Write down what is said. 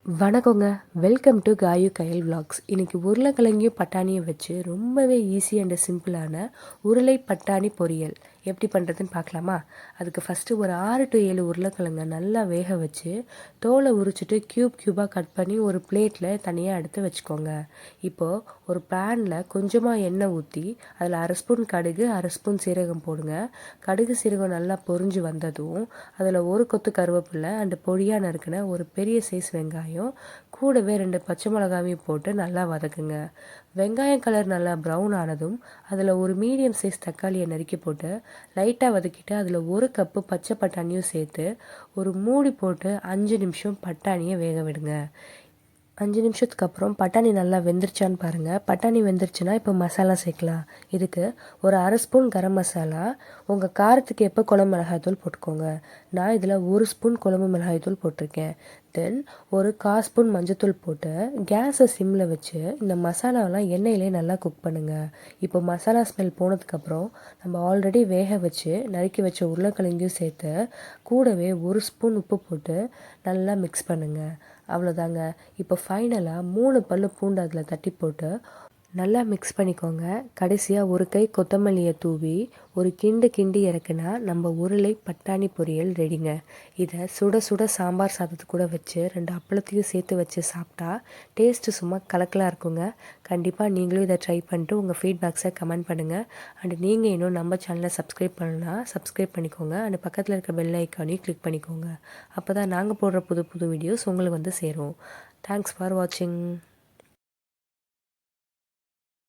வணக்கங்க. Welcome to காயு Kayal vlogs. இன்றைக்கி உருளைக்கிழங்கையும் பட்டாணியும் வச்சு ரொம்பவே ஈஸி அண்ட் சிம்பிளான உருளை பட்டாணி பொரியல் எப்படி பண்ணுறதுன்னு பார்க்கலாமா? அதுக்கு ஃபஸ்ட்டு ஒரு 6 to 7 உருளைக்கிழங்க நல்லா வேக வச்சு தோலை உரிச்சிட்டு க்யூபாக கட் பண்ணி ஒரு பிளேட்டில் தனியாக எடுத்து வச்சுக்கோங்க. இப்போது ஒரு பேனில் கொஞ்சமாக எண்ணெய் ஊற்றி அதில் 1/2 ஸ்பூன் கடுகு 1/2 ஸ்பூன் சீரகம் போடுங்க. கடுகு சீரகம் நல்லா பொரிஞ்சு வந்ததும் அதில் ஒரு கொத்து கருவேப்பிலை அண்டு பொடியாக நறுக்கின ஒரு பெரிய சைஸ் வெங்காயம் கூடவே 2 பச்சை மிளகாவையும் போட்டு நல்லா வதக்குங்க. வெங்காயம் கலர் நல்லா ப்ரௌன் ஆனதும் அதில் ஒரு மீடியம் சைஸ் தக்காளியை நறுக்கி போட்டு லைட்டாக வதக்கிட்டு அதில் 1 கப்பு பச்சை பட்டாணியும் சேர்த்து ஒரு மூடி போட்டு 5 நிமிஷம் பட்டாணியை வேக விடுங்க. 5 நிமிஷத்துக்கு அப்புறம் பட்டாணி நல்லா வெந்துருச்சான்னு பாருங்கள். பட்டாணி வெந்துருச்சுன்னா இப்போ மசாலா சேர்க்கலாம். இதுக்கு ஒரு 1/2 ஸ்பூன் கரம் மசாலா, உங்கள் காரத்துக்கு எப்போ குழம்பு மிளகாய்த்தூள் போட்டுக்கோங்க. நான் இதில் 1 ஸ்பூன் குழம்பு மிளகாய்த்தூள் போட்டிருக்கேன். தென் ஒரு 1/4 ஸ்பூன் மஞ்சத்தூள் போட்டு கேஸை சிம்மில் வச்சு இந்த மசாலாவெல்லாம் எண்ணெயிலே நல்லா குக் பண்ணுங்கள். இப்போ மசாலா ஸ்மெல் போனதுக்கப்புறம் நம்ம ஆல்ரெடி வேக வச்சு நறுக்கி வச்ச உருளைக்கிழங்கையும் சேர்த்து கூடவே 1 ஸ்பூன் உப்பு போட்டு நல்லா மிக்ஸ் பண்ணுங்கள். அவ்வளோதாங்க. இப்போ ஃபைனலாக 3 பல்லு பூண்டு அதில் தட்டி போட்டு நல்லா மிக்ஸ் பண்ணிக்கோங்க. கடைசியாக ஒரு கை கொத்தமல்லியை தூவி ஒரு கிண்டி இறக்குனா நம்ம உருளை பட்டாணி பொரியல் ரெடிங்க. இதை சுட சுட சாம்பார் சாதத்து கூட வச்சு 2 அப்பளத்தையும் சேர்த்து வச்சு சாப்பிட்டா டேஸ்ட்டு சும்மா கலக்கலாக இருக்குங்க. கண்டிப்பாக நீங்களும் இதை ட்ரை பண்ணிட்டு உங்கள் ஃபீட்பேக்ஸை கமெண்ட் பண்ணுங்கள். அண்டு நீங்கள் இன்னும் நம்ம சேனலை சப்ஸ்கிரைப் பண்ணலாம், சப்ஸ்கிரைப் பண்ணிக்கோங்க. அண்டு பக்கத்தில் இருக்க பெல் ஐக்கானையும் கிளிக் பண்ணிக்கோங்க. அப்போ தான் நாங்கள் போடுற புது புது வீடியோஸ் உங்களுக்கு வந்து சேரும். தேங்க்ஸ் ஃபார் வாட்சிங்.